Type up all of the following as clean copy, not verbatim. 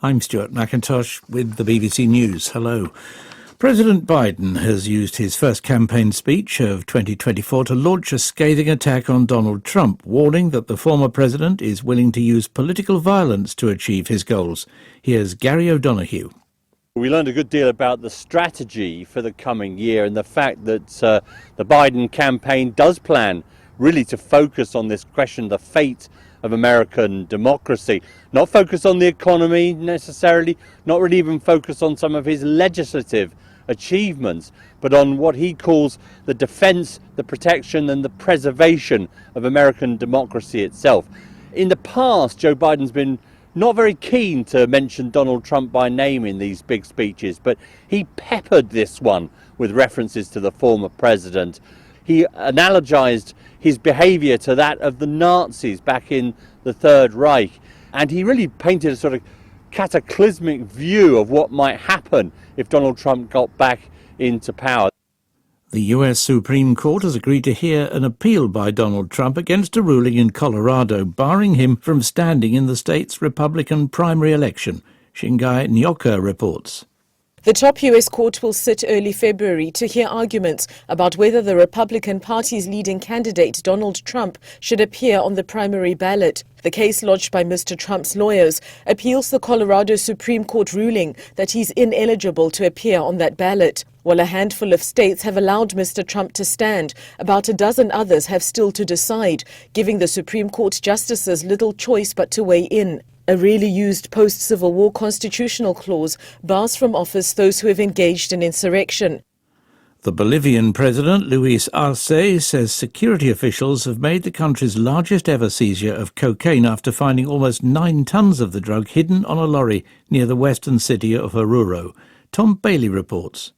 I'm Stuart McIntosh with the BBC News. Hello. President Biden has used his first campaign speech of 2024 to launch a scathing attack on Donald Trump, warning that the former president is willing to use political violence to achieve his goals. Here's Gary O'Donoghue. We learned a good deal about the strategy for the coming year and the fact that the Biden campaign does plan really to focus on this question, the fate of American democracy. Not focus on the economy necessarily, not really even focus on some of his legislative achievements, but on what he calls the defence, the protection and the preservation of American democracy itself. In the past, Joe Biden's been not very keen to mention Donald Trump by name in these big speeches, but he peppered this one with references to the former president. He analogized his behavior to that of the Nazis back in the Third Reich, and he really painted a sort of cataclysmic view of what might happen if Donald Trump got back into power. The US Supreme Court has agreed to hear an appeal by Donald Trump against a ruling in Colorado barring him from standing in the state's Republican primary election. Shingai Nyoka reports. The top US court will sit early February to hear arguments about whether the Republican Party's leading candidate, Donald Trump, should appear on the primary ballot. The case lodged by Mr. Trump's lawyers appeals the Colorado Supreme Court ruling that he's ineligible to appear on that ballot. While a handful of states have allowed Mr. Trump to stand, about a dozen others have still to decide, giving the Supreme Court justices little choice but to weigh in. A rarely used post-Civil War constitutional clause bars from office those who have engaged in insurrection. The Bolivian president, Luis Arce, says security officials have made the country's largest ever seizure of cocaine after finding almost 9 tons of the drug hidden on a lorry near the western city of Oruro. Tom Bailey reports.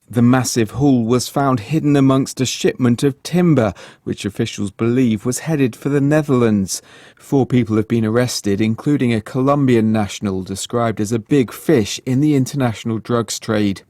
The massive haul was found hidden amongst a shipment of timber, which officials believe was headed for the Netherlands. 4 people have been arrested, including a Colombian national described as a big fish in the international drugs trade.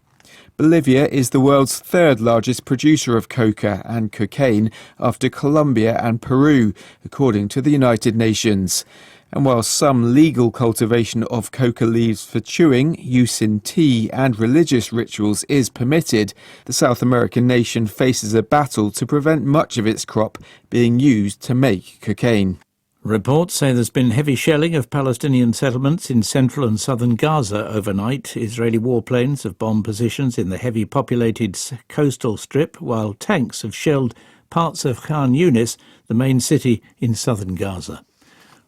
Bolivia is the world's 3rd largest producer of coca and cocaine after Colombia and Peru, according to the United Nations. And while some legal cultivation of coca leaves for chewing, use in tea and religious rituals is permitted, the South American nation faces a battle to prevent much of its crop being used to make cocaine. Reports say there's been heavy shelling of Palestinian settlements in central and southern Gaza overnight. Israeli warplanes have bombed positions in the heavy populated coastal strip, while tanks have shelled parts of Khan Yunis, the main city in southern Gaza.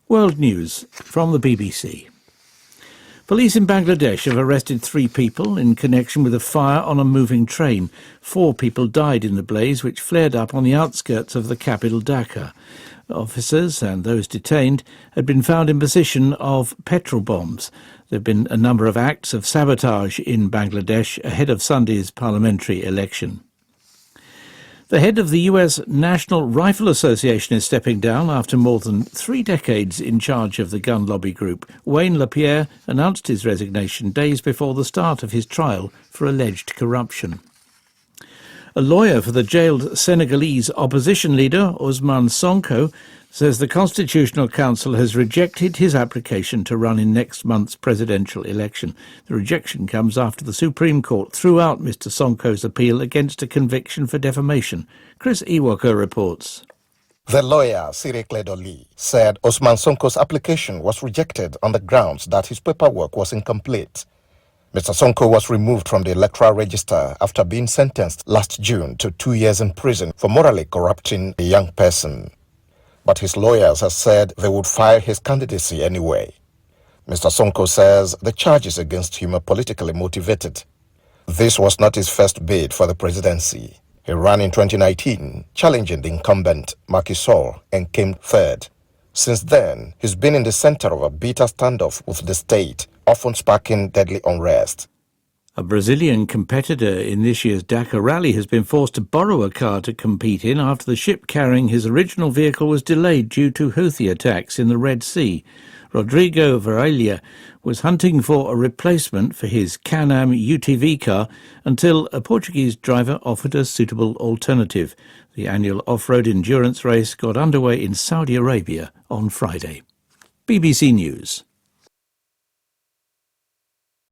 World News from the BBC. Police in Bangladesh have arrested 3 people in connection with a fire on a moving train. 4 people died in the blaze, which flared up on the outskirts of the capital Dhaka. Officers and those detained had been found in possession of petrol bombs. There have been a number of acts of sabotage in Bangladesh ahead of Sunday's parliamentary election. The head of the US National Rifle Association is stepping down after more than 3 decades in charge of the gun lobby group. Wayne LaPierre announced his resignation days before the start of his trial for alleged corruption. A lawyer for the jailed Senegalese opposition leader, Ousmane Sonko, says the Constitutional Council has rejected his application to run in next month's presidential election. The rejection comes after the Supreme Court threw out Mr Sonko's appeal against a conviction for defamation. Chris Iwaka reports. The lawyer, Sirek Ledoli, said Ousmane Sonko's application was rejected on the grounds that his paperwork was incomplete. Mr. Sonko was removed from the electoral register after being sentenced last June to 2 years in prison for morally corrupting a young person. But his lawyers have said they would file his candidacy anyway. Mr. Sonko says the charges against him are politically motivated. This was not his first bid for the presidency. He ran in 2019, challenging the incumbent Macky Sall, and came 3rd. Since then, he's been in the center of a bitter standoff with the state, often sparking deadly unrest. A Brazilian competitor in this year's Dakar Rally has been forced to borrow a car to compete in after the ship carrying his original vehicle was delayed due to Houthi attacks in the Red Sea. Rodrigo Varela was hunting for a replacement for his Can-Am UTV car until a Portuguese driver offered a suitable alternative. The annual off-road endurance race got underway in Saudi Arabia on Friday. BBC News.